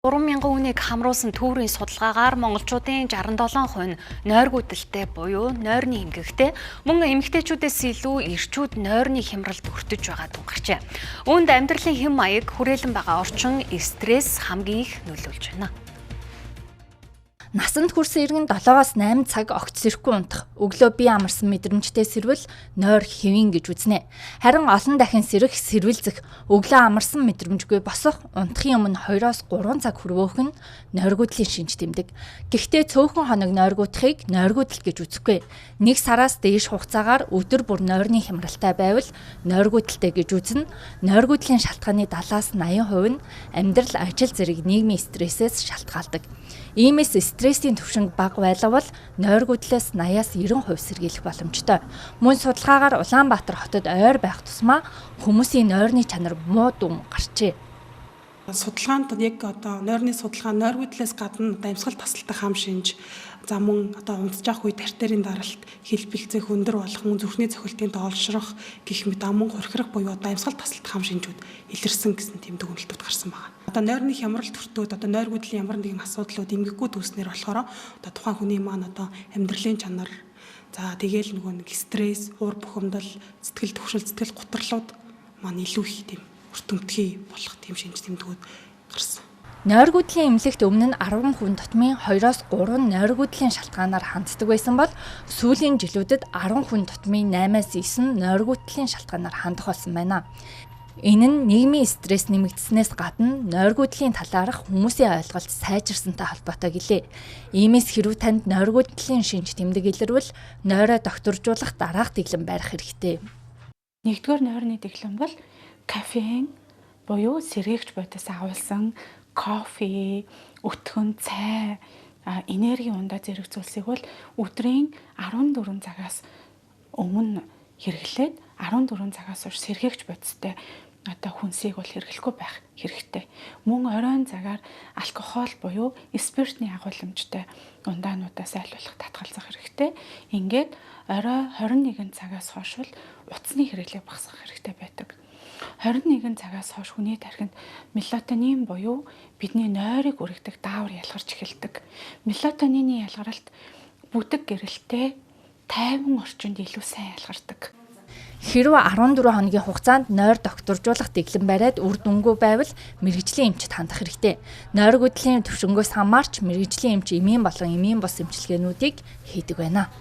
3,000 хүнийг хамруулсан төврийн судалгаагаар монголчуудын 67% нь нойргүйдэлтэй буюу нойрны эмгэгтэй, мөн эмэгтэйчүүдээс илүү эрчүүд нойрны хямралд өртөж байгаа тунгарчээ. Үүнд амьдралын хэм маяг, хүрээлэн байгаа орчин, стресс хамгийн их нөлөөлж байна. Насанд хүрсэн иргэн 7-8 цаг огт сэрэхгүй унтах, өглөө бие амарсан мэдрэмжтэй сэрвэл нойр хэвэн гэж үзнэ. Харин олон дахин сэрэх, сэрвэлзэх, өглөө амарсан мэдрэмжгүй босох, унтахын өмнө 2-3 цаг хүрвөөх нь нойргүйдлийн шинж тэмдэг. Гэхдээ цөөхөн хоног нойргүйдахыг нойргүйдэл гэж үзэхгүй. Нэг сараас дээш хугацаагаар өдөр бүр нойрны хямралтай байвал нойргүйдэлтэй гэж үзнэ. Нойргүйдлийн шалтгааны 70-80% нь амьдрал, ажил зэрэг нийгмийн стрессээс шалтгаалдаг. Иймээс стрессийн түвшинг бага байлгавал нойргүйдлээс 80-90% сэргийлэх боломжтой. Мөн судалгаагаар Улаанбаатар хотод ойр байх тусмаа хүмүүсийн нойрны чанар муу дүн гарчээ. Судалгаанд яг нойрны судалгаа нойргүйдлээс гадна амьсгал тасалдах хам шинж, за мөн унтж явах үед артерийн даралт, хэлбэлцэх өндөр болох, мөн зүрхний цохилтын тоолшрох гэх мэт мөн хурхирах буюу амьсгал тасалдах хам шинжүүд илэрсэн гэсэн тийм дүгнэлтүүд гарсан байна. Нойрны хямралт хүртүүд нойргүйдлийн ямар нэгэн асуудлууд эмгэггүй дүүснээр болохоор тухайн хүний маань амьдралын чанар, за тэгээл нэг стресс, уур бухимдал, сэтгэл төвшил, сэтгэл гутралууд маань илүү их тийм өртөмтгий болох тийм шинж тэмдгүүд гарсан. Нойргүйдлийн эмнэлэгт өмнө нь 10 хүн тутмын 2-3 нойргүйдлийн шалтгаанаар ханддаг байсан бол сүүлийн жилүүдэд 10 хүн тутмын 8-9 нойргүйдлийн шалтгаанаар хандах болсон байна. Энэ нь нийгмийн стресс нэмэгдснээс гадна нойргүйдлийн талаарх хүмүүсийн ойлголт сайжирсантай холбоотой гэлээ. Иймээс хэрв танд нойргүйдлийн шинж тэмдэг илэрвэл нойроо докторжуулах дараах дэглэм барих хэрэгтэй. Нэгдүгээр нойрны дэглэм бол кофеин буюу сэргээгч бодис агуулсан кофе, өтгөн, цай, энерги ундаа зэрэг зүйлсийг бол өдрийн 14 цагаас өмнө хэрэглээд 14 цагаас хойш сэргээгч бодистой хүнсийг бол хэрэглэхгүй байх хэрэгтэй. Мөн оройн цагаар алкогол буюу спиртний агуулмжтай ундаануудаа сайлуулах татгалзах хэрэгтэй. Ингээд орой 21 цагаас хойш бол утасны хэрэглээ багасгах хэрэгтэй байдаг. 21 цагаас хойш хүний тархинд мелатонин буюу бидний нойрыг үргэдэг даавар ялгарч эхэлдэг. Мелатонины ялгаралт бүдэг гэрэлтэй тайван орчинд илүү сайн ялгардаг. Хэрвээ 14 хоногийн хугацаанд нойр докторжуулах дэглэм бариад үр дүнгүй байвал мэрэгжлийн эмчит хандах хэрэгтэй. Нойргүйдлийн түвшингөөс хамаарч мэрэгжлийн эмч эмийн болон эмийн бус эмчилгээнүүдийг хийдэг байна.